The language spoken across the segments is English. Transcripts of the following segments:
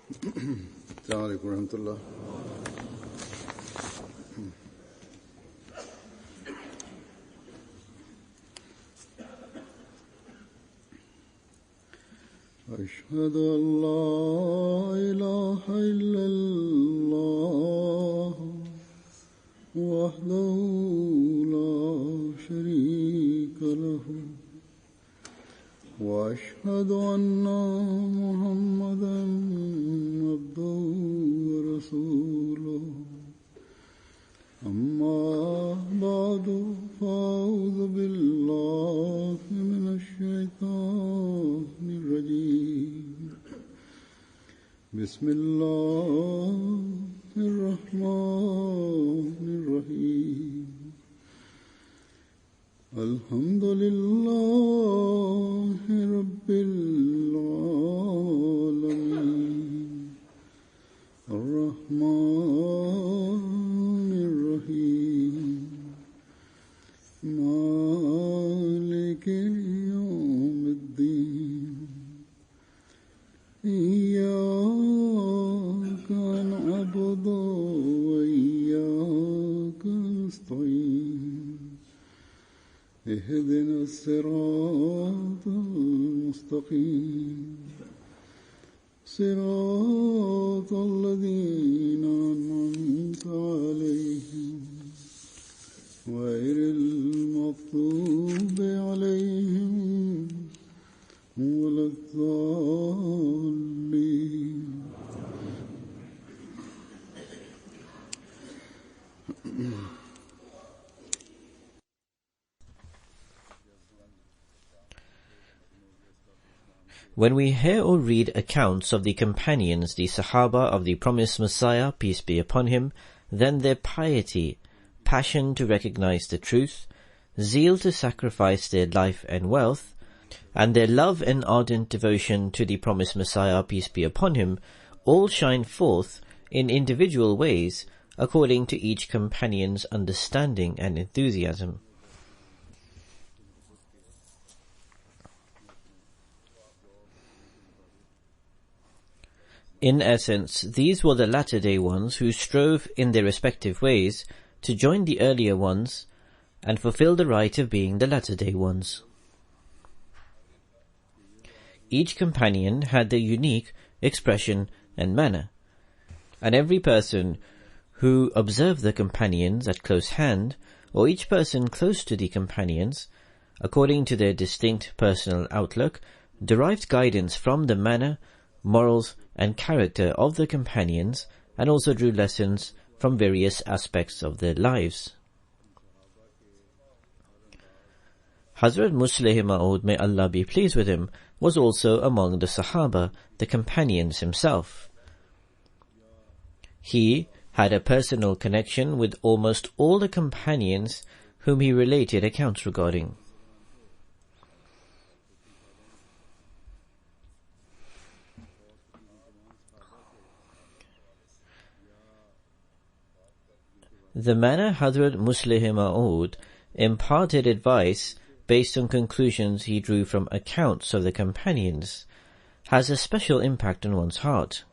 السلام عليكم ورحمة الله. أشهد أن لا إله إلا الله وحده لا شريك له وأشهد أن محمدًا عبده ورسوله أما بعد فأعوذ بالله من الشيطان الرجيم بسم الله الرحمن الرحيم الحمد لله رب العالمين الرحمن الرحيم مالك يوم الدين إياك نعبد وإياك نستعين اهدنا الصراط المستقيم صراط الذين أنعمت عليهم غير المغضوب عليهم ولا الضالين. When we hear or read accounts of the companions, the Sahaba of the promised Messiah, peace be upon him, then their piety, passion to recognize the truth, zeal to sacrifice their life and wealth, and their love and ardent devotion to the promised Messiah, peace be upon him, all shine forth in individual ways according to each companion's understanding and enthusiasm. In essence, these were the latter-day ones who strove in their respective ways to join the earlier ones and fulfill the right of being the latter-day ones. Each companion had their unique expression and manner, and every person who observed the companions at close hand, or each person close to the companions, according to their distinct personal outlook, derived guidance from the manner, morals, and character of the companions, and also drew lessons from various aspects of their lives. Hazrat Musleh Ma'ud, may Allah be pleased with him, was also among the Sahaba, the companions himself. He had a personal connection with almost all the companions whom he related accounts regarding. The manner Hazrat Musleh Ma'ud imparted advice based on conclusions he drew from accounts of the companions has a special impact on one's heart.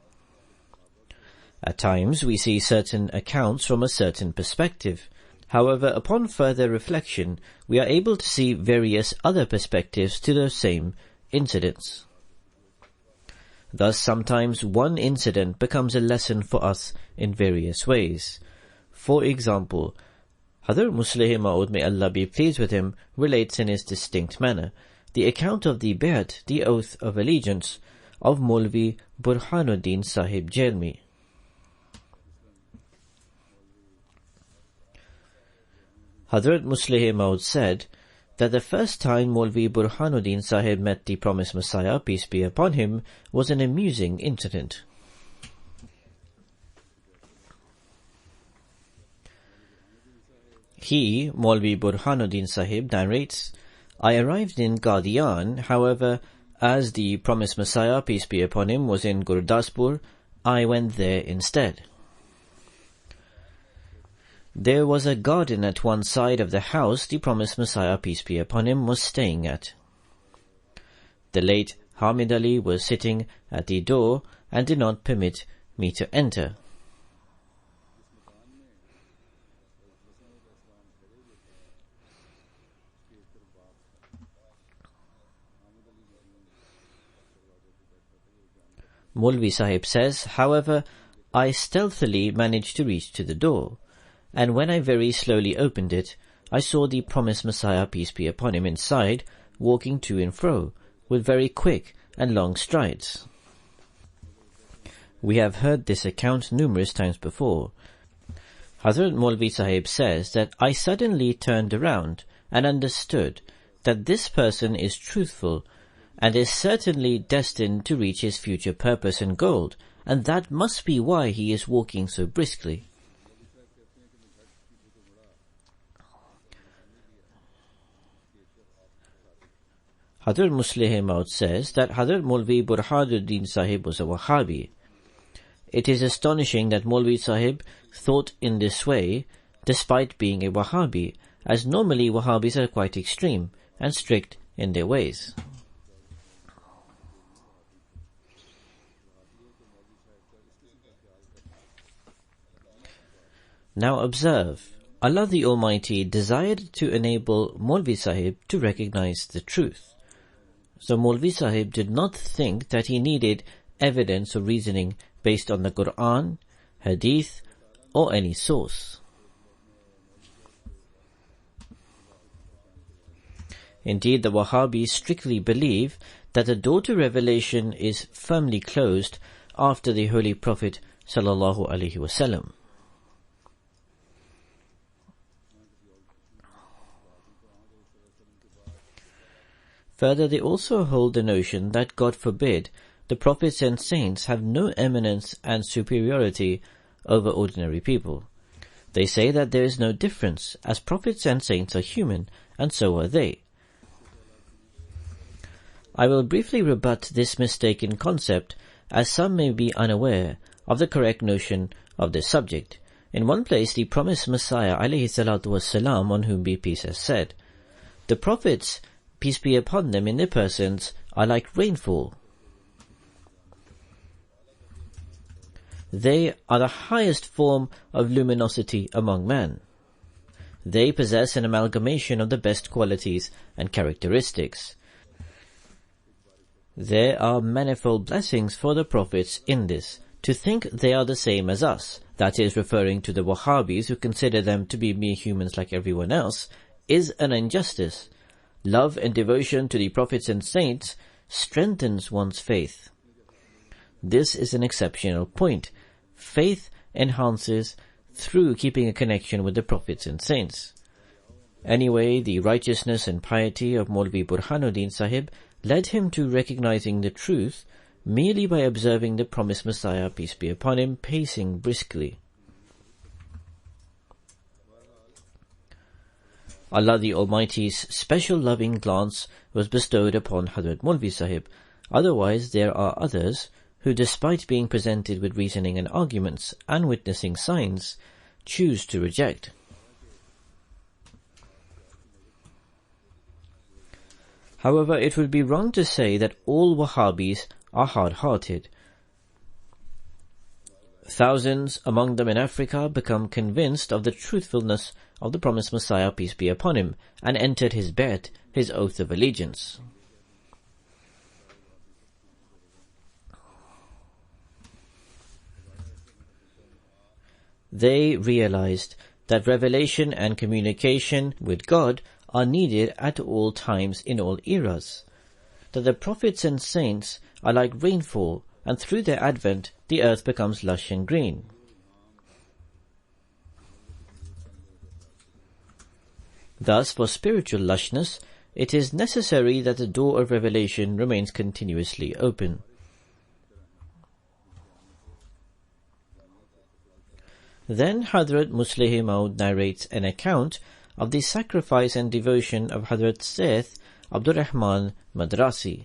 At times we see certain accounts from a certain perspective. However, upon further reflection, we are able to see various other perspectives to those same incidents. Thus, sometimes one incident becomes a lesson for us in various ways. For example, Hazrat Musleh Ma'ud, may Allah be pleased with him, relates in his distinct manner the account of the Bay'at, the oath of allegiance, of Maulvi Burhanuddin Sahib Jelmi. Hazrat Musleh Ma'ud said that the first time Maulvi Burhanuddin Sahib met the promised Messiah, peace be upon him, was an amusing incident. He, Maulvi Burhanuddin Sahib, narrates, I arrived in Qadian, however, as the promised Messiah, peace be upon him, was in Gurdaspur, I went there instead. There was a garden at one side of the house the promised Messiah, peace be upon him, was staying at. The late Hamid Ali was sitting at the door and did not permit me to enter. Maulvi Sahib says, however, I stealthily managed to reach to the door, and when I very slowly opened it, I saw the promised Messiah, peace be upon him, inside, walking to and fro, with very quick and long strides. We have heard this account numerous times before. Hazrat Maulvi Sahib says that I suddenly turned around and understood that this person is truthful and is certainly destined to reach his future purpose and goal, and that must be why he is walking so briskly. Hazrat Musleh Maud says that Hazrat Maulvi Burhanuddin Sahib was a Wahhabi. It is astonishing that Maulvi Sahib thought in this way despite being a Wahhabi, as normally Wahhabis are quite extreme and strict in their ways. Now observe, Allah the Almighty desired to enable Maulvi Sahib to recognize the truth. So Maulvi Sahib did not think that he needed evidence or reasoning based on the Quran, Hadith, or any source. Indeed, the Wahhabis strictly believe that the door to revelation is firmly closed after the Holy Prophet sallallahu alaihi wasallam. Further, they also hold the notion that, God forbid, the prophets and saints have no eminence and superiority over ordinary people. They say that there is no difference, as prophets and saints are human, and so are they. I will briefly rebut this mistaken concept, as some may be unaware of the correct notion of this subject. In one place, the promised Messiah alayhi salatu wassalam, on whom be peace, has said, the prophets, peace be upon them, in their persons are like rainfall. They are the highest form of luminosity among men. They possess an amalgamation of the best qualities and characteristics. There are manifold blessings for the prophets in this. To think they are the same as us, that is referring to the Wahhabis who consider them to be mere humans like everyone else, is an injustice. Love and devotion to the prophets and saints strengthens one's faith. This is an exceptional point. Faith enhances through keeping a connection with the prophets and saints. Anyway, the righteousness and piety of Maulvi Burhanuddin Sahib led him to recognizing the truth merely by observing the promised Messiah, peace be upon him, pacing briskly. Allah the Almighty's special loving glance was bestowed upon Hazrat Maulvi Sahib. Otherwise, there are others who, despite being presented with reasoning and arguments and witnessing signs, choose to reject. However, it would be wrong to say that all Wahhabis are hard-hearted. Thousands among them in Africa become convinced of the truthfulness of the promised Messiah, peace be upon him, and entered his bay'at, his oath of allegiance. They realized that revelation and communication with God are needed at all times in all eras, that the prophets and saints are like rainfall, and through their advent the earth becomes lush and green. Thus, for spiritual lushness, it is necessary that the door of revelation remains continuously open. Then Hazrat Musleh Maud narrates an account of the sacrifice and devotion of Hazrat Sayyid Abdur Rahman Madrasi.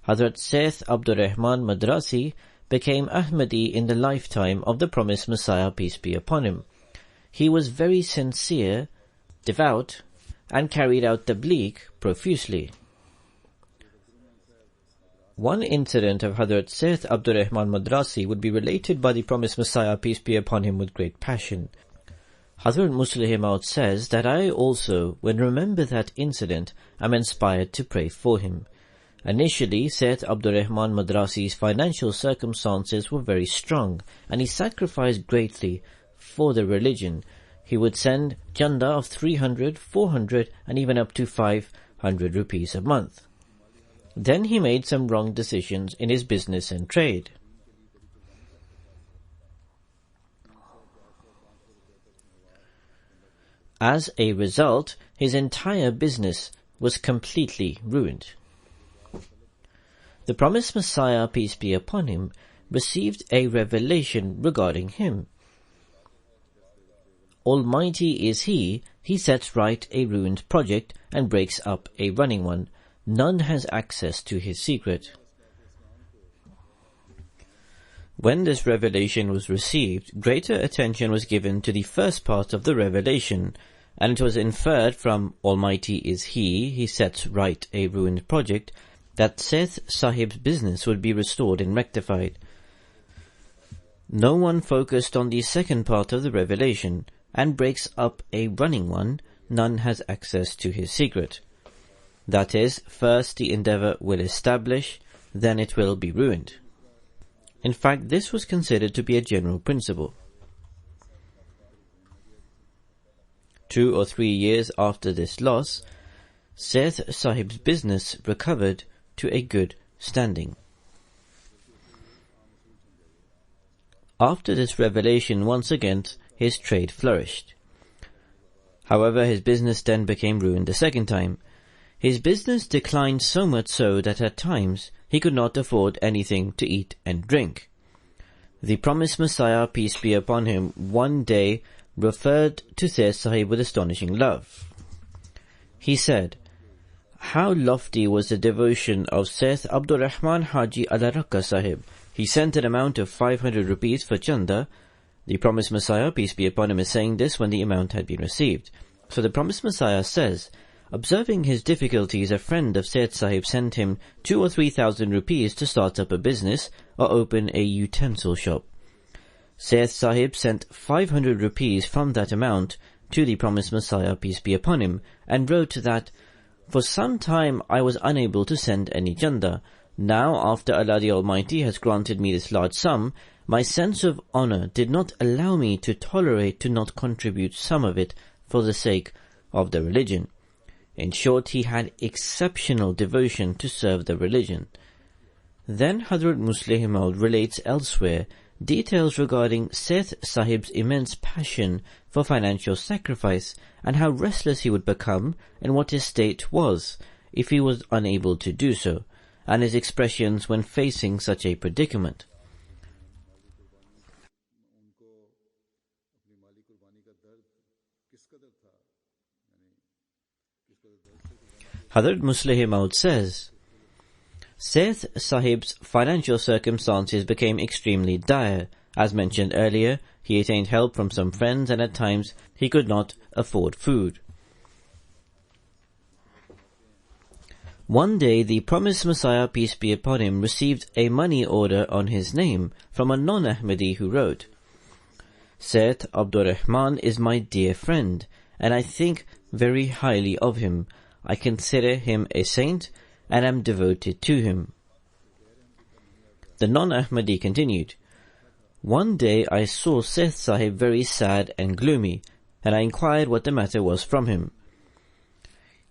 Hazrat Sayyid Abdur Rahman Madrasi became Ahmadi in the lifetime of the promised Messiah, peace be upon him. He was very sincere, devout, and carried out tabligh profusely. One incident of Hazrat Sayyid Abdur Rahman Madrasi would be related by the promised Messiah, peace be upon him, with great passion. Hazrat Muslih Maud says that I also, when remember that incident, am inspired to pray for him. Initially, Sayyid Abdur Rahman Madrasi's financial circumstances were very strong, and he sacrificed greatly for the religion. He would send chanda of 300, 400 and even up to 500 rupees a month. Then he made some wrong decisions in his business and trade. As a result, his entire business was completely ruined. The promised Messiah, peace be upon him, received a revelation regarding him. Almighty is He sets right a ruined project and breaks up a running one. None has access to His secret. When this revelation was received, greater attention was given to the first part of the revelation, and it was inferred from Almighty is He sets right a ruined project, that Seth Sahib's business would be restored and rectified. No one focused on the second part of the revelation, and breaks up a running one. None has access to his secret. That is, first the endeavor will establish, then it will be ruined. In fact, this was considered to be a general principle. 2 or 3 years after this loss, Seth Sahib's business recovered to a good standing. After this revelation, once again, his trade flourished. However, his business then became ruined a second time. His business declined so much so that at times he could not afford anything to eat and drink. The promised Messiah, peace be upon him, one day referred to Sayyid Sahib with astonishing love. He said, "How lofty was the devotion of Sayyid Abdur Rahman Haji Al-Rakka Sahib. He sent an amount of 500 rupees for chanda." The promised Messiah, peace be upon him, is saying this when the amount had been received. So the promised Messiah says, observing his difficulties, a friend of Sayyid Sahib sent him 2,000 or 3,000 rupees to start up a business or open a utensil shop. Sayyid Sahib sent 500 rupees from that amount to the promised Messiah, peace be upon him, and wrote that, "For some time I was unable to send any chanda. Now, after Allah the Almighty has granted me this large sum, my sense of honor did not allow me to tolerate to not contribute some of it for the sake of the religion." In short, he had exceptional devotion to serve the religion. Then Hazrat Muslih Maud relates elsewhere details regarding Sayyid Sahib's immense passion for financial sacrifice and how restless he would become and what his state was if he was unable to do so, and his expressions when facing such a predicament. Hazrat Muslih Maud says, Sayyid Sahib's financial circumstances became extremely dire. As mentioned earlier, he attained help from some friends and at times he could not afford food. One day the promised Messiah, peace be upon him, received a money order on his name from a non-Ahmadi who wrote, "Sayyid Abdur Rahman is my dear friend, and I think very highly of him. I consider him a saint and am devoted to him." The non-Ahmadi continued, "One day I saw Sayyid Sahib very sad and gloomy, and I inquired what the matter was from him.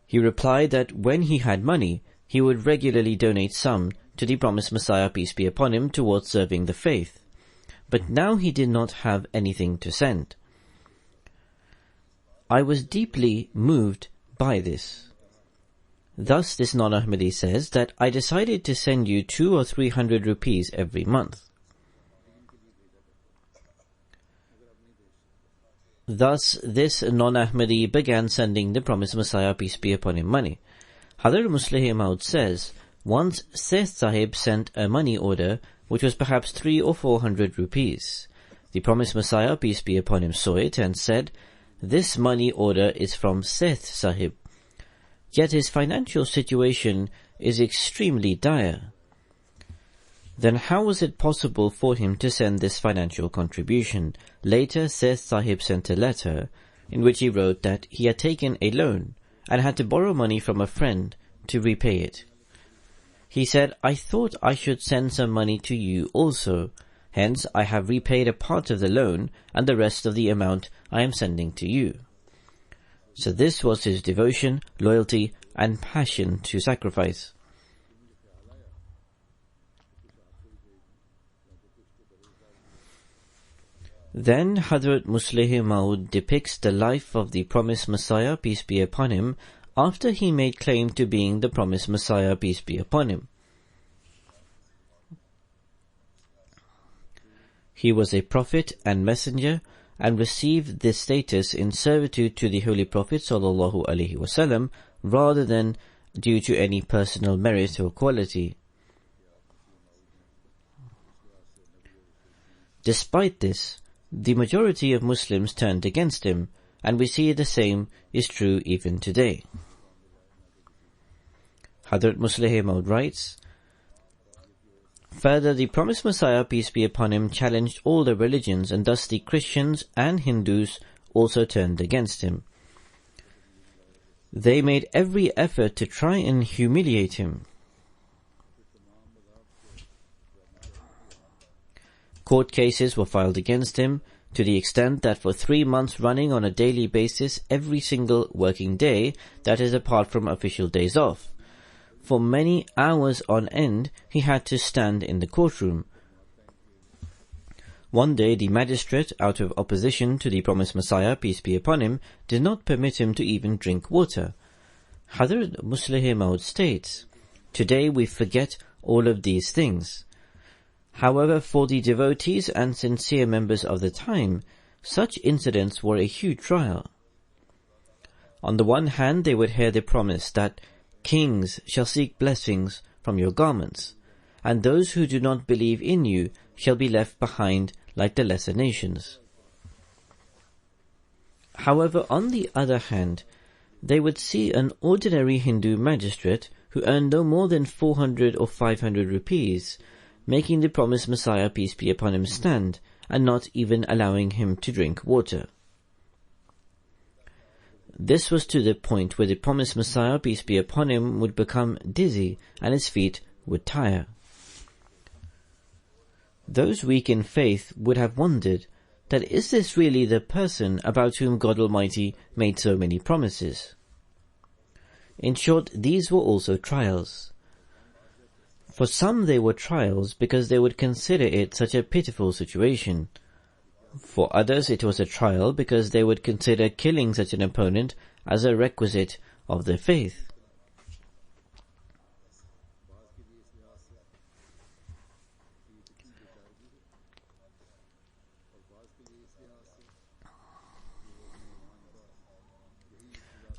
He replied that when he had money, he would regularly donate some to the promised Messiah, peace be upon him, towards serving the faith. But now he did not have anything to send. I was deeply moved by this. Thus this non-Ahmadi says that I decided to send you 200 or 300 rupees every month. Thus this non-Ahmadi began sending the promised Messiah, peace be upon him, money. Hazrat Muslih Maud says, once Sayyid Sahib sent a money order which was perhaps 300 or 400 rupees. The promised Messiah, peace be upon him, saw it and said, "This money order is from Sayyid Sahib. Yet his financial situation is extremely dire. Then how was it possible for him to send this financial contribution? Later, Seth Sahib sent a letter in which he wrote that he had taken a loan and had to borrow money from a friend to repay it. He said, "I thought I should send some money to you also. Hence, I have repaid a part of the loan and the rest of the amount I am sending to you." So this was his devotion, loyalty, and passion to sacrifice. Then Hazrat Musleh Maud depicts the life of the promised Messiah, peace be upon him, after he made claim to being the promised Messiah, peace be upon him. He was a prophet and messenger and received this status in servitude to the Holy Prophet sallallahu alaihi wasallam rather than due to any personal merit or quality. Despite this, the majority of Muslims turned against him, and we see the same is true even today. Hazrat Musleh Maud writes, further, the promised Messiah, peace be upon him, challenged all the religions, and thus the Christians and Hindus also turned against him. They made every effort to try and humiliate him. Court cases were filed against him to the extent that for 3 months running on a daily basis, every single working day, that is apart from official days off, for many hours on end, he had to stand in the courtroom. One day, the magistrate, out of opposition to the promised Messiah, peace be upon him, did not permit him to even drink water. Hazrat Musleh Maud states, "Today we forget all of these things. However, for the devotees and sincere members of the time, such incidents were a huge trial. On the one hand, they would hear the promise that kings shall seek blessings from your garments, and those who do not believe in you shall be left behind like the lesser nations. However, on the other hand, they would see an ordinary Hindu magistrate who earned no more than 400 or 500 rupees, making the promised Messiah, peace be upon him, stand, and not even allowing him to drink water. This was to the point where the promised Messiah, peace be upon him, would become dizzy and his feet would tire. Those weak in faith would have wondered that is this really the person about whom God Almighty made so many promises? In short, these were also trials. For some they were trials because they would consider it such a pitiful situation. For others it was a trial because they would consider killing such an opponent as a requisite of their faith.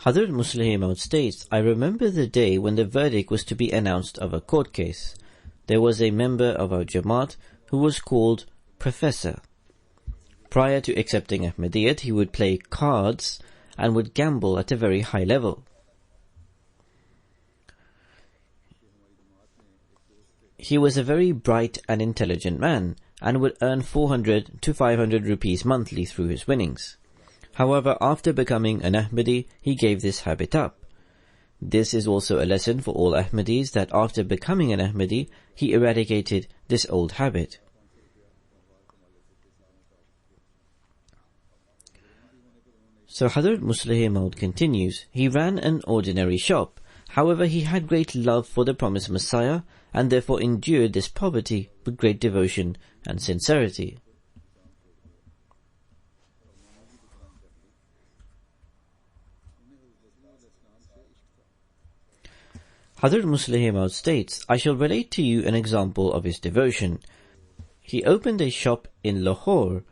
Hazrat Musleh Maud states, "I remember the day when the verdict was to be announced of a court case. There was a member of our Jamaat who was called Professor. Prior to accepting Ahmadiyyat, he would play cards and would gamble at a very high level. He was a very bright and intelligent man and would earn 400 to 500 rupees monthly through his winnings. However, after becoming an Ahmadi, he gave this habit up. This is also a lesson for all Ahmadis that after becoming an Ahmadi, he eradicated this old habit." So Hazrat Musleh Maud continues, "He ran an ordinary shop. However, he had great love for the promised Messiah and therefore endured this poverty with great devotion and sincerity." Hazrat Musleh Maud states, "I shall relate to you an example of his devotion. He opened a shop in Lahore,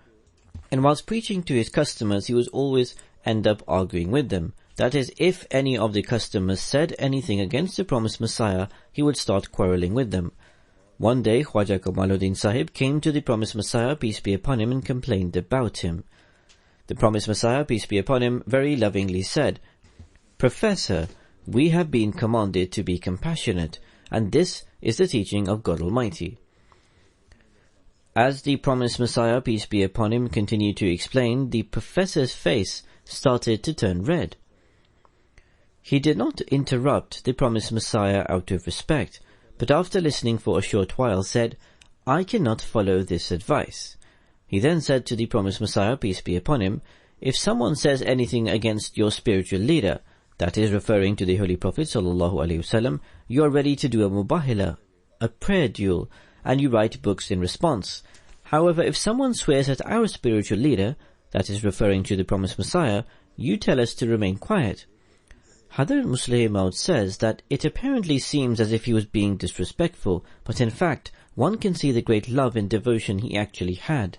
and whilst preaching to his customers, he would always end up arguing with them. That is, if any of the customers said anything against the promised Messiah, he would start quarrelling with them. One day, Khwaja Kamaluddin Sahib came to the promised Messiah, peace be upon him, and complained about him. The promised Messiah, peace be upon him, very lovingly said, 'Professor, we have been commanded to be compassionate, and this is the teaching of God Almighty. As the promised Messiah, peace be upon him, continued to explain, the professor's face started to turn red. He did not interrupt the promised Messiah out of respect, but after listening for a short while said, "I cannot follow this advice." He then said to the promised Messiah, peace be upon him, "If someone says anything against your spiritual leader," that is referring to the Holy Prophet ﷺ, "you are ready to do a mubahila, a prayer duel, and you write books in response. However, if someone swears at our spiritual leader," that is referring to the promised Messiah, "you tell us to remain quiet." Hazrat Musleh Maud says that it apparently seems as if he was being disrespectful, but in fact, one can see the great love and devotion he actually had.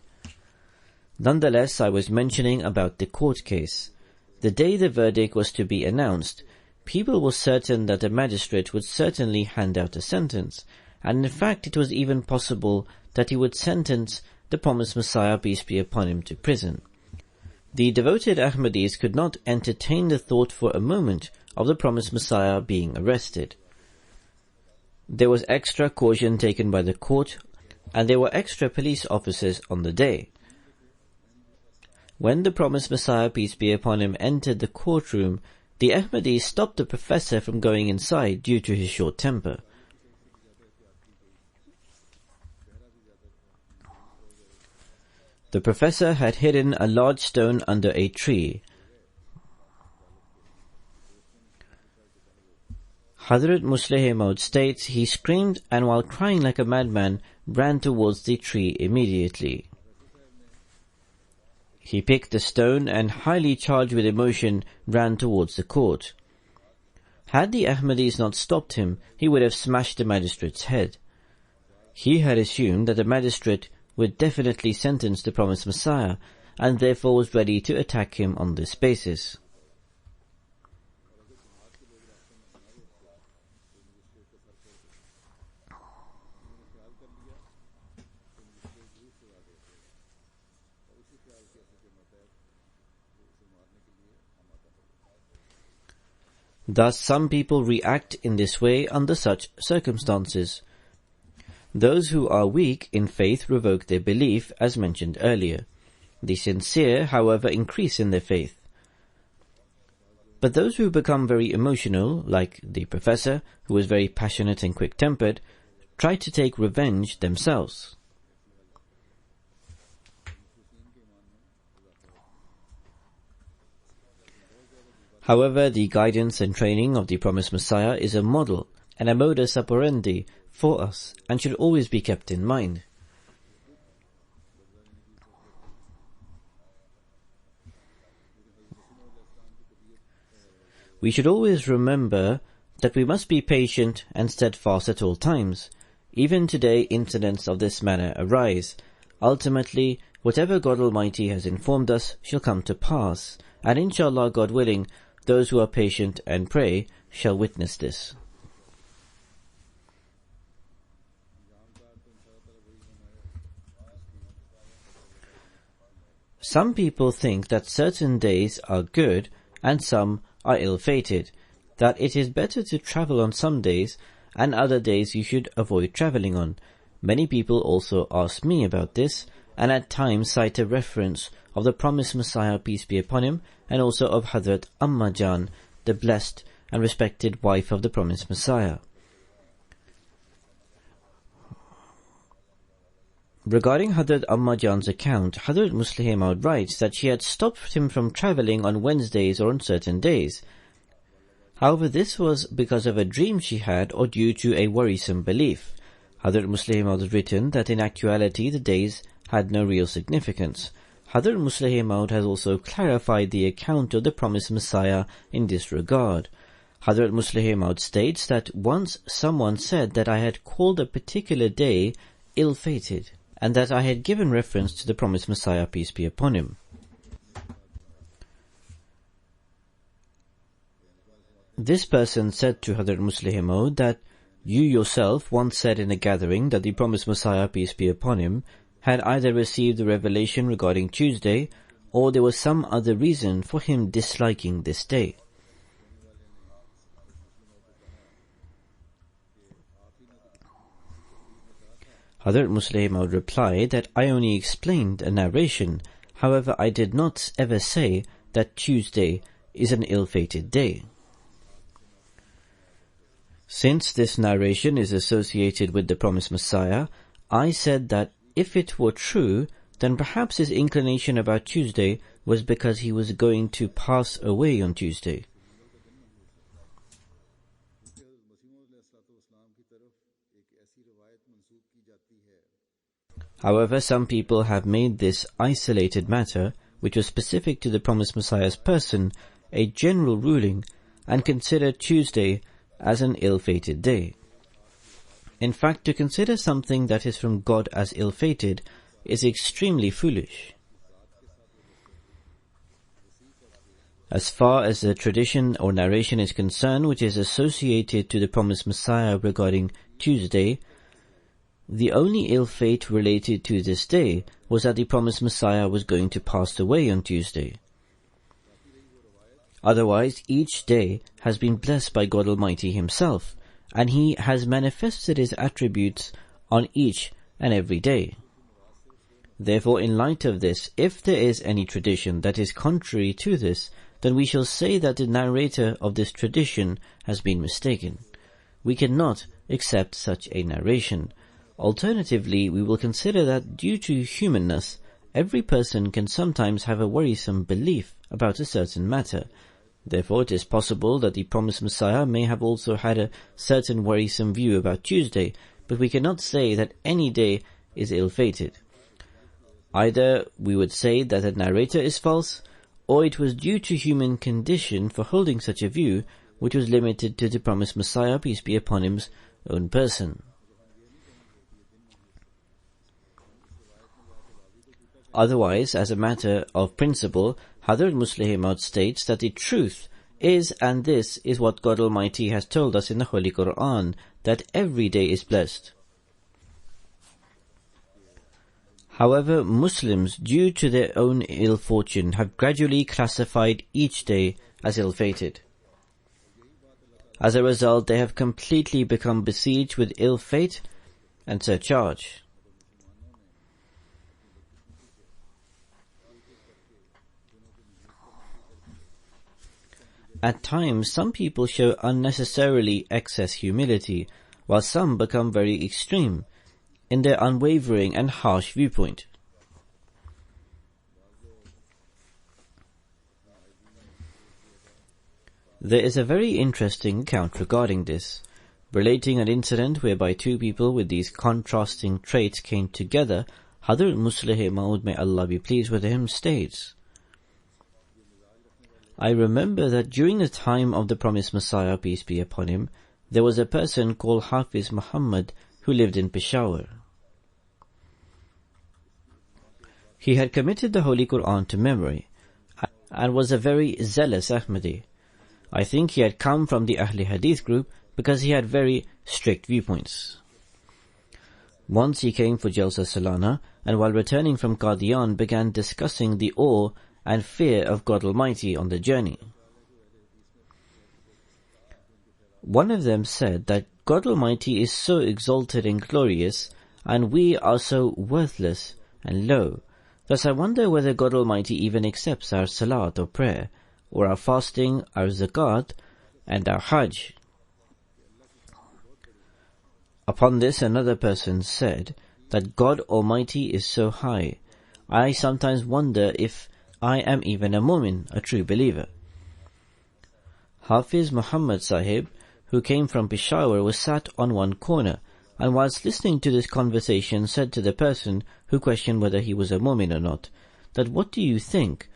Nonetheless, I was mentioning about the court case. The day the verdict was to be announced, people were certain that the magistrate would certainly hand out a sentence, and in fact it was even possible that he would sentence the promised Messiah, peace be upon him, to prison. The devoted Ahmadis could not entertain the thought for a moment of the promised Messiah being arrested. There was extra caution taken by the court, and there were extra police officers on the day. When the promised Messiah, peace be upon him, entered the courtroom, the Ahmadis stopped the professor from going inside due to his short temper. The professor had hidden a large stone under a tree. Hazrat Musleh Maud states he screamed and while crying like a madman ran towards the tree immediately. He picked the stone and, highly charged with emotion, ran towards the court. Had the Ahmadis not stopped him, he would have smashed the magistrate's head. He had assumed that the magistrate would definitely sentence the promised Messiah, and therefore was ready to attack him on this basis. Thus some people react in this way under such circumstances. Those who are weak in faith revoke their belief, as mentioned earlier. The sincere, however, increase in their faith. But those who become very emotional, like the professor, who was very passionate and quick-tempered, try to take revenge themselves. However, the guidance and training of the promised Messiah is a model and a modus operandi for us and should always be kept in mind. We should always remember that we must be patient and steadfast at all times. Even today incidents of this manner arise. Ultimately, whatever God Almighty has informed us shall come to pass, and inshallah, God willing, those who are patient and pray shall witness this. Some people think that certain days are good and some are ill-fated, that it is better to travel on some days and other days you should avoid traveling on. Many people also ask me about this and at times cite a reference of the promised Messiah, peace be upon him, and also of Hazrat Amma Jan, the blessed and respected wife of the promised Messiah. Regarding Hazrat Amma Jan's account, Hazrat Musleh Maud writes that she had stopped him from travelling on Wednesdays or on certain days. However, this was because of a dream she had or due to a worrisome belief. Hazrat Musleh Maud has written that in actuality the days had no real significance. Hazrat Musleh Maud has also clarified the account of the promised Messiah in this regard. Hazrat Musleh Maud states that once someone said that I had called a particular day ill-fated, and that I had given reference to the promised Messiah, peace be upon him. This person said to Hazrat Musleh Maud that you yourself once said in a gathering that the promised Messiah, peace be upon him, had either received the revelation regarding Tuesday, or there was some other reason for him disliking this day. Hazrat Musleh Maud replied that I only explained a narration. However, I did not ever say that Tuesday is an ill-fated day. Since this narration is associated with the promised Messiah, I said that if it were true, then perhaps his inclination about Tuesday was because he was going to pass away on Tuesday. However, some people have made this isolated matter, which was specific to the promised Messiah's person, a general ruling, and consider Tuesday as an ill-fated day. In fact, to consider something that is from God as ill-fated is extremely foolish. As far as the tradition or narration is concerned which is associated to the promised Messiah regarding Tuesday, the only ill fate related to this day was that the promised Messiah was going to pass away on Tuesday. Otherwise, each day has been blessed by God Almighty Himself, and He has manifested His attributes on each and every day. Therefore, in light of this, if there is any tradition that is contrary to this, then we shall say that the narrator of this tradition has been mistaken. We cannot accept such a narration. Alternatively, we will consider that due to humanness, every person can sometimes have a worrisome belief about a certain matter. Therefore, it is possible that the promised Messiah may have also had a certain worrisome view about Tuesday, but we cannot say that any day is ill-fated. Either we would say that the narrator is false, or it was due to human condition for holding such a view, which was limited to the promised Messiah, peace be upon him's own person. Otherwise, as a matter of principle, Hazrat Musleh Maud states that the truth is, and this is what God Almighty has told us in the Holy Quran, that every day is blessed. However, Muslims, due to their own ill fortune, have gradually classified each day as ill-fated. As a result, they have completely become besieged with ill fate and surcharge. At times, some people show unnecessarily excess humility, while some become very extreme in their unwavering and harsh viewpoint. There is a very interesting account regarding this, relating an incident whereby two people with these contrasting traits came together. Hazrat Musleh Maud, may Allah be pleased with him, states, I remember that during the time of the promised Messiah, peace be upon him, there was a person called Hafiz Muhammad who lived in Peshawar. He had committed the Holy Quran to memory and was a very zealous Ahmadi. I think he had come from the Ahl Hadith group because he had very strict viewpoints. Once he came for Jalsa Salana, and while returning from Qadian began discussing the awe and fear of God Almighty on the journey. One of them said that God Almighty is so exalted and glorious, and we are so worthless and low. Thus I wonder whether God Almighty even accepts our salat or prayer, or our fasting, our zakat, and our hajj. Upon this another person said that God Almighty is so high. I sometimes wonder if I am even a mu'min, a true believer. Hafiz Muhammad Sahib, who came from Peshawar, was sat on one corner, and whilst listening to this conversation said to the person who questioned whether he was a mu'min or not, that what do you think?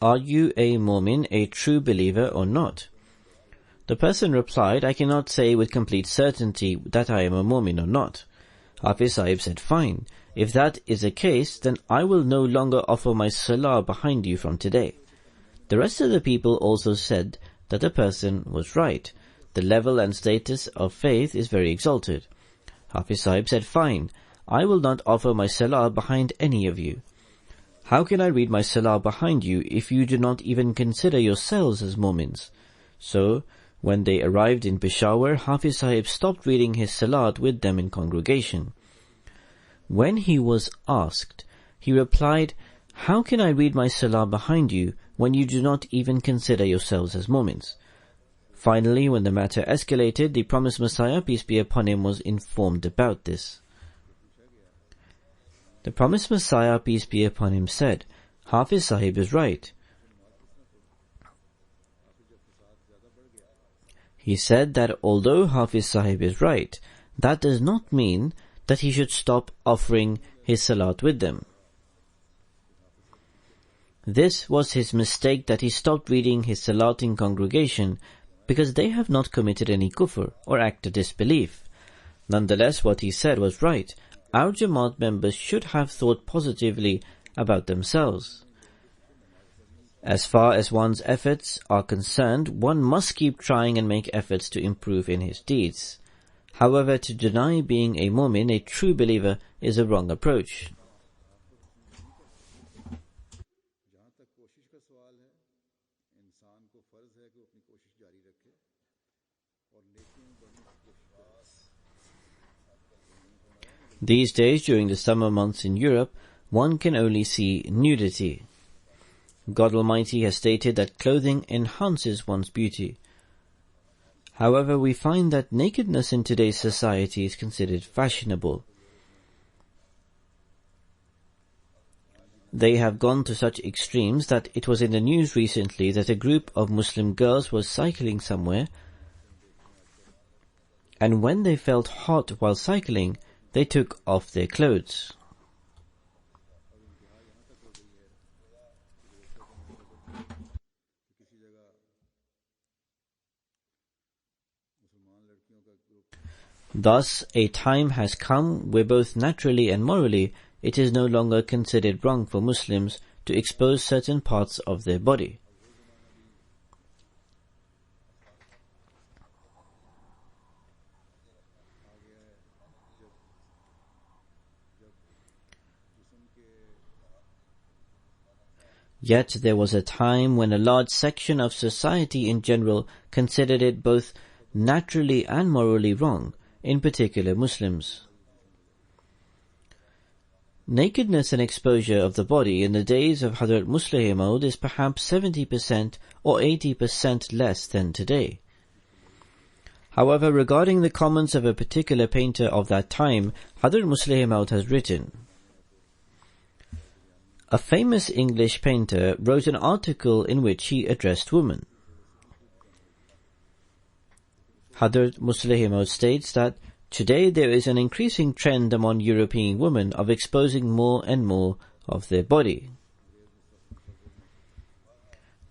Are you a mu'min, a true believer or not? The person replied, I cannot say with complete certainty that I am a mu'min or not. Hafiz Sahib said, fine. If that is the case, then I will no longer offer my salah behind you from today. The rest of the people also said that the person was right. The level and status of faith is very exalted. Hafiz Sahib said, fine. I will not offer my salah behind any of you. How can I read my salah behind you if you do not even consider yourselves as mu'mins? So, when they arrived in Peshawar, Hafiz Sahib stopped reading his salat with them in congregation. When he was asked, he replied, "How can I read my salah behind you when you do not even consider yourselves as Mu'mins?" Finally, when the matter escalated, the promised Messiah, peace be upon him, was informed about this. The promised Messiah, peace be upon him, said, "Hafiz Sahib is right." He said that although Hafiz Sahib is right, that does not mean that he should stop offering his salat with them. This was his mistake, that he stopped reading his salat in congregation because they have not committed any kufr or act of disbelief. Nonetheless, what he said was right. Our Jamaat members should have thought positively about themselves. As far as one's efforts are concerned, one must keep trying and make efforts to improve in his deeds. However, to deny being a mu'min, a true believer, is a wrong approach. These days, during the summer months in Europe, one can only see nudity. God Almighty has stated that clothing enhances one's beauty. However, we find that nakedness in today's society is considered fashionable. They have gone to such extremes that it was in the news recently that a group of Muslim girls was cycling somewhere, and when they felt hot while cycling, they took off their clothes. Thus, a time has come where both naturally and morally it is no longer considered wrong for Muslims to expose certain parts of their body. Yet there was a time when a large section of society in general considered it both naturally and morally wrong, in particular Muslims. Nakedness and exposure of the body in the days of Hazrat Musleh Maud is perhaps 70% or 80% less than today. However, regarding the comments of a particular painter of that time, Hazrat Musleh Maud has written, "A famous English painter wrote an article in which he addressed women. Hazrat Musleh Maud states that today there is an increasing trend among European women of exposing more and more of their body.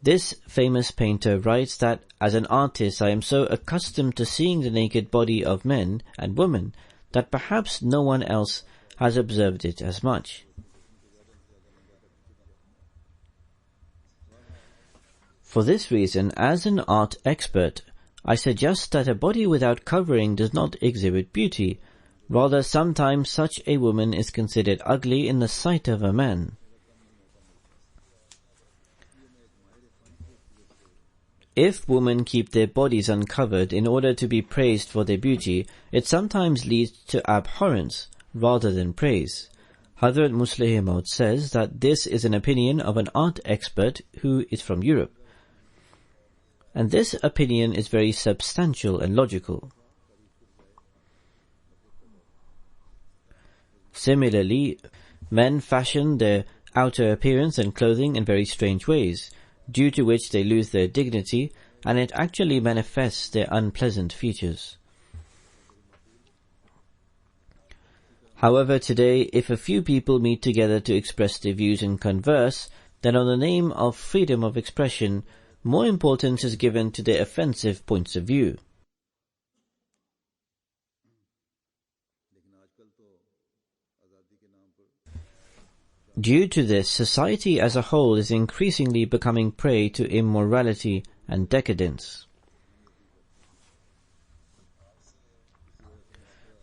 This famous painter writes that, as an artist, I am so accustomed to seeing the naked body of men and women that perhaps no one else has observed it as much. For this reason, as an art expert, I suggest that a body without covering does not exhibit beauty. Rather, sometimes such a woman is considered ugly in the sight of a man. If women keep their bodies uncovered in order to be praised for their beauty, it sometimes leads to abhorrence rather than praise." Hazrat Musleh Maud says that this is an opinion of an art expert who is from Europe. And this opinion is very substantial and logical. Similarly, men fashion their outer appearance and clothing in very strange ways, due to which they lose their dignity, and it actually manifests their unpleasant features. However, today, if a few people meet together to express their views and converse, then on the name of freedom of expression, more importance is given to their offensive points of view. Due to this, society as a whole is increasingly becoming prey to immorality and decadence.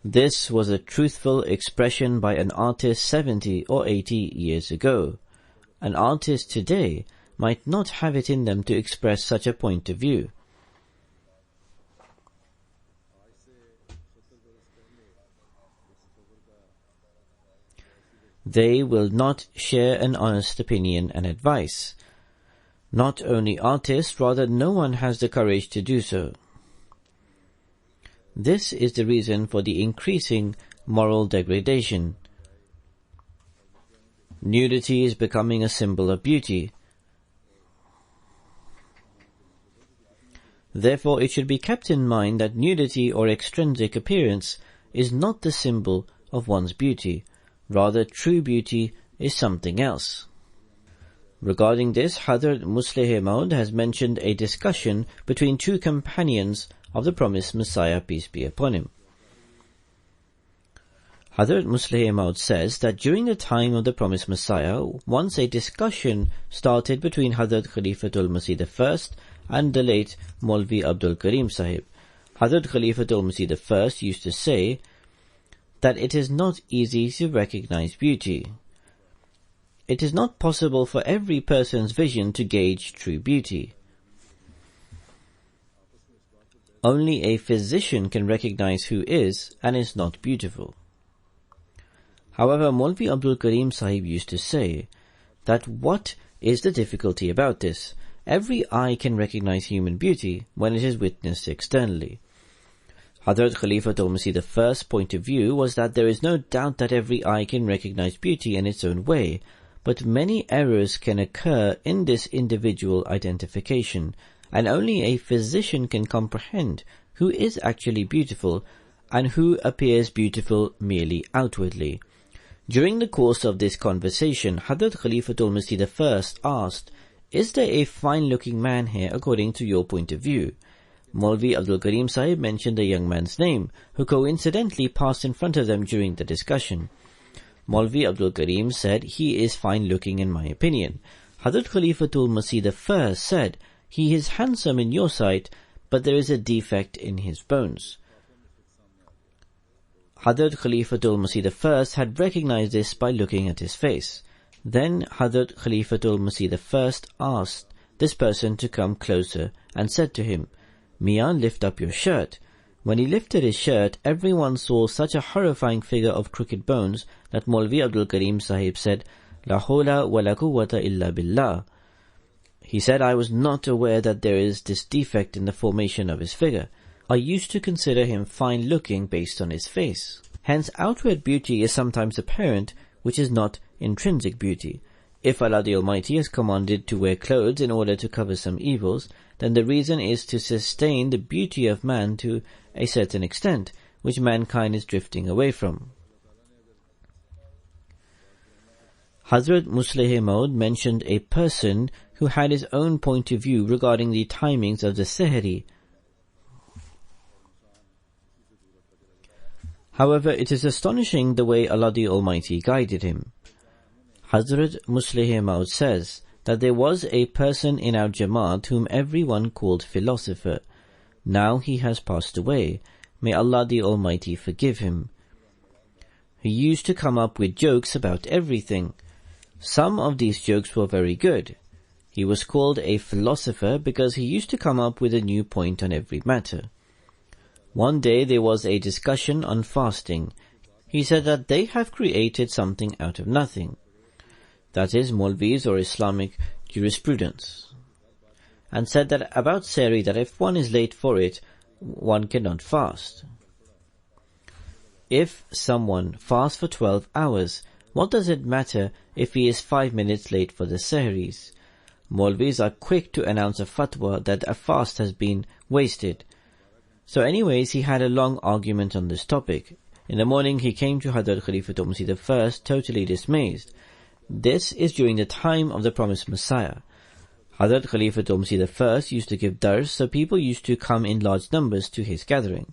This was a truthful expression by an artist 70 or 80 years ago. An artist today might not have it in them to express such a point of view. They will not share an honest opinion and advice. Not only artists, rather no one has the courage to do so. This is the reason for the increasing moral degradation. Nudity is becoming a symbol of beauty. Therefore, it should be kept in mind that nudity or extrinsic appearance is not the symbol of one's beauty. Rather, true beauty is something else. Regarding this, Hazrat Musleh Maud has mentioned a discussion between two companions of the promised Messiah, peace be upon him. Hazrat Musleh Maud says that during the time of the promised Messiah, once a discussion started between Hazrat Khalifatul Masih I and the late Maulvi Abdul Karim Sahib. Hazrat Khalifatul Masih I used to say that it is not easy to recognize beauty. It is not possible for every person's vision to gauge true beauty. Only a physician can recognize who is and is not beautiful. However, Maulvi Abdul Karim Sahib used to say that what is the difficulty about this? Every eye can recognize human beauty when it is witnessed externally. Hazrat Khalifatul Masih I's point of view was that there is no doubt that every eye can recognize beauty in its own way, but many errors can occur in this individual identification, and only a physician can comprehend who is actually beautiful and who appears beautiful merely outwardly. During the course of this conversation, Hazrat Khalifatul Masih I asked, "Is there a fine-looking man here according to your point of view?" Maulvi Abdul Karim Sahib mentioned a young man's name, who coincidentally passed in front of them during the discussion. Maulvi Abdul Karim said, "He is fine-looking in my opinion." Hazrat Khalifatul Masih I said, "He is handsome in your sight, but there is a defect in his bones." Hazrat Khalifatul Masih I had recognized this by looking at his face. Then Hazrat Khalifatul Masih I asked this person to come closer and said to him, "Mian, lift up your shirt." When he lifted his shirt, everyone saw such a horrifying figure of crooked bones that Maulvi Abdul Karim Sahib said, "La hawla wa la quwwata illa billah." He said, "I was not aware that there is this defect in the formation of his figure. I used to consider him fine-looking based on his face." Hence, outward beauty is sometimes apparent, which is not intrinsic beauty. If Allah the Almighty has commanded to wear clothes in order to cover some evils, then the reason is to sustain the beauty of man to a certain extent, which mankind is drifting away from. Hazrat Musleh Maud mentioned a person who had his own point of view regarding the timings of the Sehri. However, it is astonishing the way Allah the Almighty guided him. Hazrat Musleh Maud says that there was a person in our Jamaat whom everyone called philosopher. Now he has passed away. May Allah the Almighty forgive him. He used to come up with jokes about everything. Some of these jokes were very good. He was called a philosopher because he used to come up with a new point on every matter. One day there was a discussion on fasting. He said that they have created something out of nothing. That is Maulvis or Islamic jurisprudence. And said that about Sehri, that if one is late for it, one cannot fast. If someone fasts for 12 hours, what does it matter if he is 5 minutes late for the Sehris? Maulvis are quick to announce a fatwa that a fast has been wasted. So anyways, he had a long argument on this topic. In the morning he came to Hazrat Khalifatul Masih I totally dismayed. This is during the time of the promised Messiah. Hazrat Khalifatul Masih I used to give dars, so people used to come in large numbers to his gathering.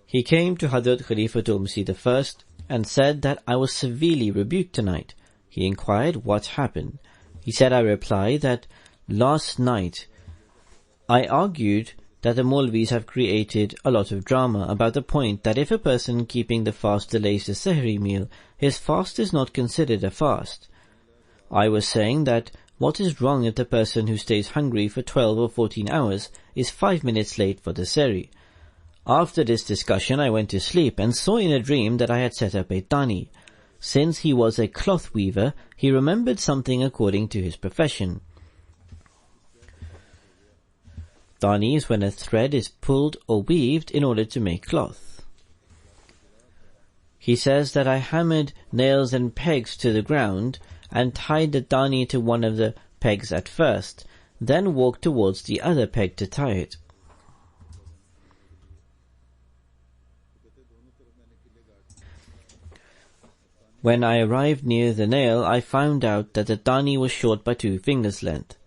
He came to Hazrat Khalifatul Masih I and said that I was severely rebuked tonight. He inquired what happened. He said, I replied that last night I argued that the Maulvis have created a lot of drama about the point that if a person keeping the fast delays the Sehri meal, his fast is not considered a fast. I was saying that what is wrong if the person who stays hungry for 12 or 14 hours is 5 minutes late for the Sehri? After this discussion I went to sleep and saw in a dream that I had set up a tani. Since he was a cloth weaver, he remembered something according to his profession. Dani is when a thread is pulled or weaved in order to make cloth. He says that I hammered nails and pegs to the ground and tied the dani to one of the pegs at first, then walked towards the other peg to tie it. When I arrived near the nail, I found out that the dani was short by 2 fingers' length.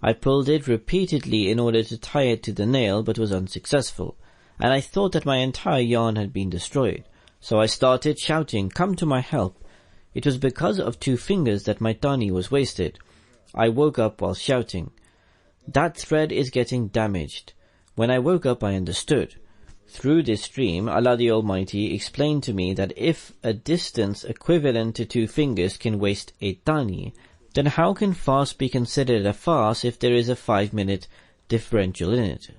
I pulled it repeatedly in order to tie it to the nail, but was unsuccessful, and I thought that my entire yarn had been destroyed. So I started shouting, "Come to my help." It was because of 2 fingers that my dani was wasted. I woke up while shouting, "That thread is getting damaged." When I woke up, I understood. Through this dream, Allah the Almighty explained to me that if a distance equivalent to 2 fingers can waste a dani, then how can fast be considered a fast if there is a 5-minute differential in it?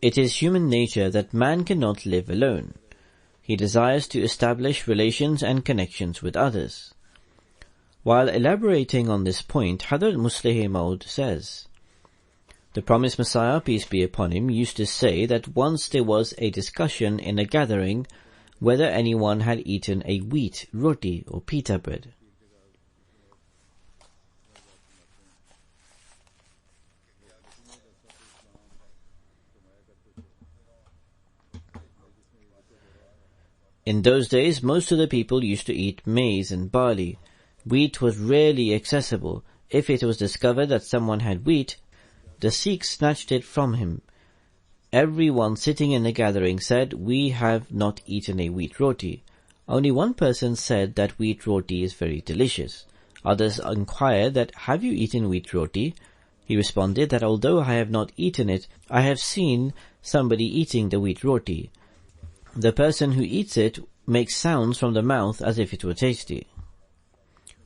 It is human nature that man cannot live alone. He desires to establish relations and connections with others. While elaborating on this point, Hazrat Musleh Maud says, "The promised Messiah, peace be upon him, used to say that once there was a discussion in a gathering whether anyone had eaten a wheat roti or pita bread. In those days, most of the people used to eat maize and barley. Wheat was rarely accessible. If it was discovered that someone had wheat, the Sikhs snatched it from him. Everyone sitting in the gathering said, 'We have not eaten a wheat roti.' Only one person said that wheat roti is very delicious. Others inquired that, 'Have you eaten wheat roti?' He responded that although I have not eaten it, I have seen somebody eating the wheat roti. The person who eats it makes sounds from the mouth as if it were tasty.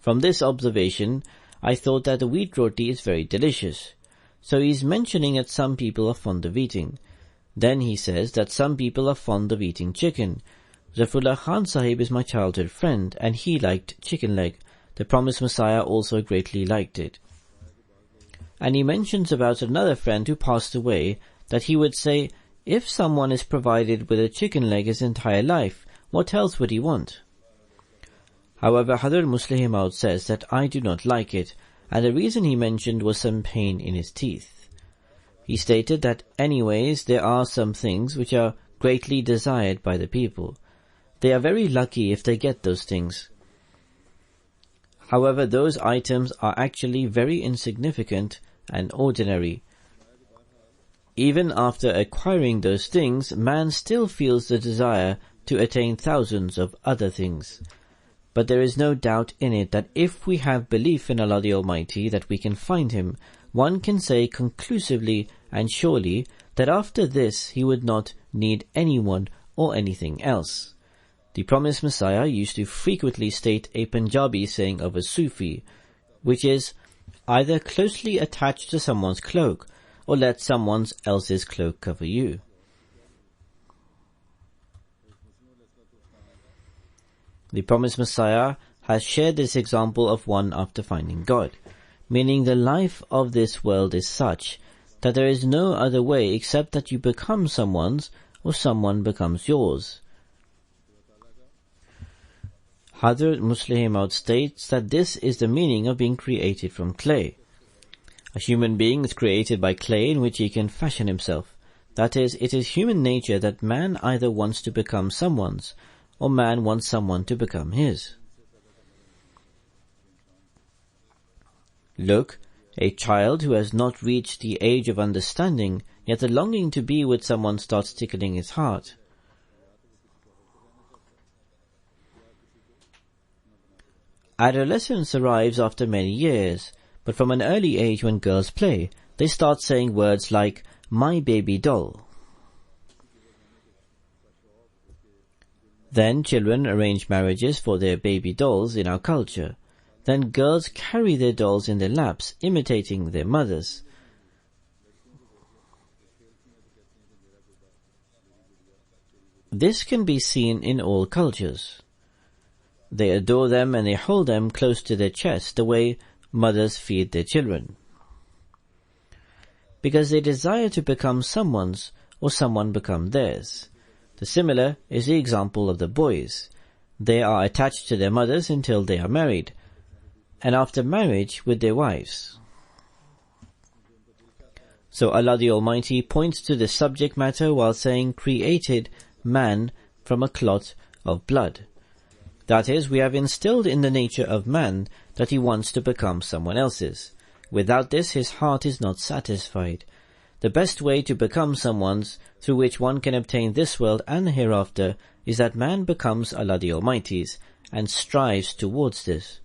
From this observation, I thought that the wheat roti is very delicious. So he is mentioning that some people are fond of eating. Then he says that some people are fond of eating chicken. Zafrullah Khan Sahib is my childhood friend, and he liked chicken leg. The promised Messiah also greatly liked it. And he mentions about another friend who passed away that he would say, 'If someone is provided with a chicken leg his entire life, what else would he want?' However, Hazrat Musleh Maud says that I do not like it, and the reason he mentioned was some pain in his teeth. He stated that anyways there are some things which are greatly desired by the people. They are very lucky if they get those things. However, those items are actually very insignificant and ordinary. Even after acquiring those things, man still feels the desire to attain thousands of other things. But there is no doubt in it that if we have belief in Allah the Almighty that we can find Him, one can say conclusively and surely that after this he would not need anyone or anything else. The promised Messiah used to frequently state a Punjabi saying of a Sufi, which is, either closely attached to someone's cloak, or let someone else's cloak cover you. The promised Messiah has shared this example of one after finding God, meaning the life of this world is such that there is no other way except that you become someone's or someone becomes yours. Hazrat Musleh Maud states that this is the meaning of being created from clay. A human being is created by clay in which he can fashion himself. That is, it is human nature that man either wants to become someone's, or man wants someone to become his. Look, a child who has not reached the age of understanding, yet the longing to be with someone starts tickling his heart. Adolescence arrives after many years, but from an early age when girls play, they start saying words like, "my baby doll." Then children arrange marriages for their baby dolls in our culture. then girls carry their dolls in their laps, imitating their mothers. This can be seen in all cultures. They adore them and they hold them close to their chest the way mothers feed their children, because they desire to become someone's or someone become theirs. The similar is the example of the boys. They are attached to their mothers until they are married, and after marriage with their wives. So Allah the Almighty points to the subject matter while saying, created man from a clot of blood. That is, we have instilled in the nature of man that he wants to become someone else's. Without this, his heart is not satisfied. The best way to become someone's, through which one can obtain this world and the hereafter, is that man becomes Allah the Almighty's and strives towards this.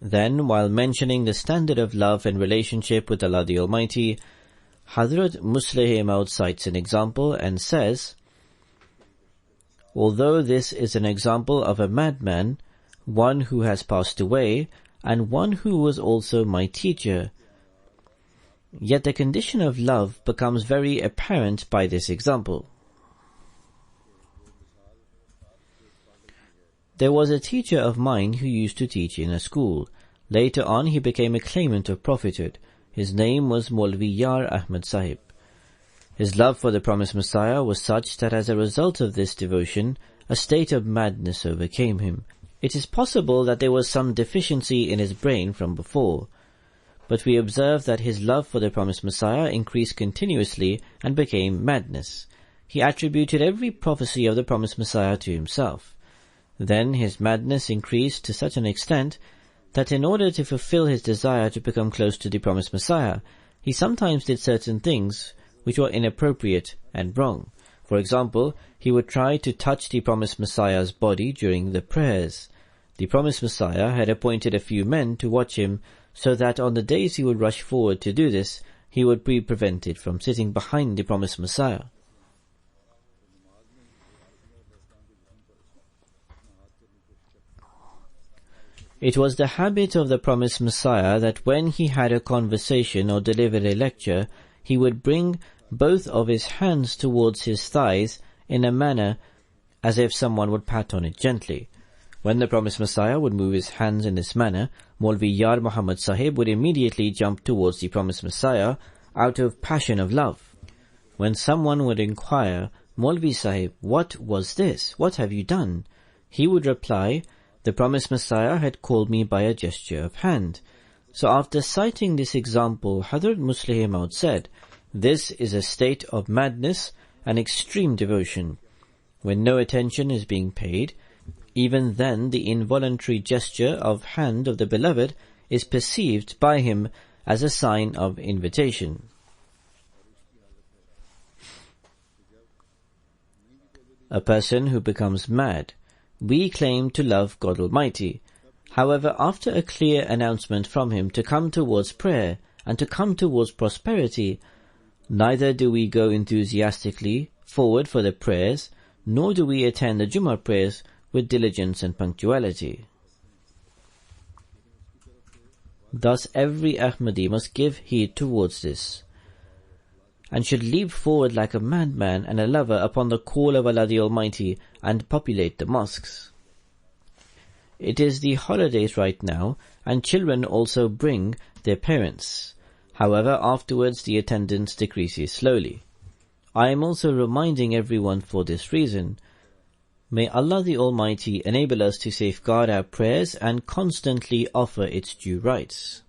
Then, while mentioning the standard of love and relationship with Allah the Almighty, Hazrat Musleh Maud cites an example and says, although this is an example of a madman, one who has passed away, and one who was also my teacher, yet the condition of love becomes very apparent by this example. There was a teacher of mine who used to teach in a school. Later on he became a claimant of prophethood. His name was Maulvi Yar Ahmad Sahib. His love for the promised Messiah was such that as a result of this devotion, a state of madness overcame him. It is possible that there was some deficiency in his brain from before, but we observe that his love for the promised Messiah increased continuously and became madness. He attributed every prophecy of the promised Messiah to himself. Then his madness increased to such an extent that in order to fulfill his desire to become close to the promised Messiah, he sometimes did certain things which were inappropriate and wrong. For example, he would try to touch the promised Messiah's body during the prayers. The promised Messiah had appointed a few men to watch him, so that on the days he would rush forward to do this, he would be prevented from sitting behind the promised Messiah. It was the habit of the promised Messiah that when he had a conversation or delivered a lecture, he would bring both of his hands towards his thighs in a manner as if someone would pat on it gently. When the promised Messiah would move his hands in this manner, Maulvi Yar Muhammad Sahib would immediately jump towards the promised Messiah out of passion of love. When someone would inquire, Maulvi Sahib, what was this? What have you done? He would reply, the promised Messiah had called me by a gesture of hand. So after citing this example, Hazrat Musleh Maud said, this is a state of madness and extreme devotion. When no attention is being paid, even then the involuntary gesture of hand of the beloved is perceived by him as a sign of invitation. A person who becomes mad, we claim to love God Almighty. However, after a clear announcement from him to come towards prayer and to come towards prosperity, neither do we go enthusiastically forward for the prayers, nor do we attend the Jummah prayers with diligence and punctuality. Thus every Ahmadi must give heed towards this, and should leap forward like a madman and a lover upon the call of Allah the Almighty and populate the mosques. It is the holidays right now, and children also bring their parents. However, afterwards the attendance decreases slowly. I am also reminding everyone for this reason. May Allah the Almighty enable us to safeguard our prayers and constantly offer its due rights.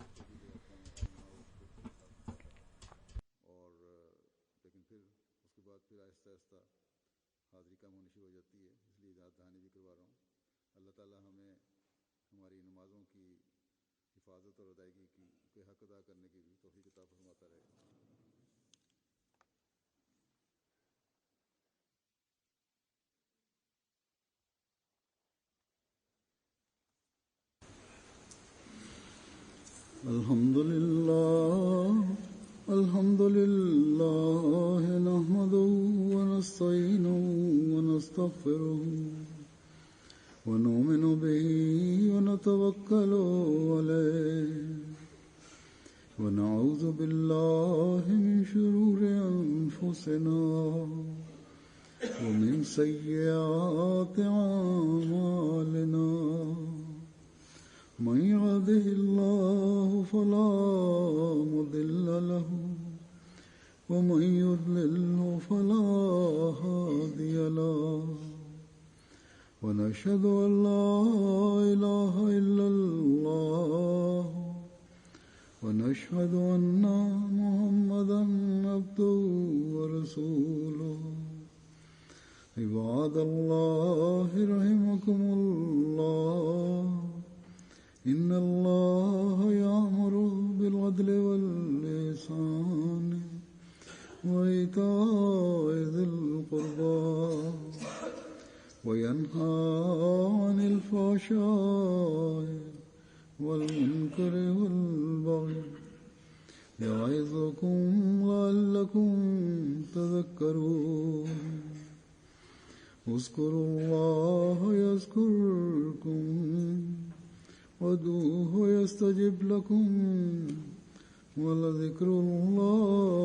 Alhamdulillah, nahmaduhu wa nasta'inuhu wa nastaghfiruh ونؤمن به ونتوكل عليه ونعوذ بالله من شرور أنفسنا ومن سيئات أعمالنا من يهده الله فلا مضل له ومن يضلل فلا هادي له ونشهد أن لا إله إلا الله ونشهد أن محمدا عبده ورسوله عباد الله رحمكم الله إن الله يأمر بالعدل والإحسان وإيتاء ذي القربى وينهى عن الفحشاء والمنكر والبغي يعظكم لعلكم تذكرون اذكروا الله يذكركم وادعوه يستجب لكم ولذكر الله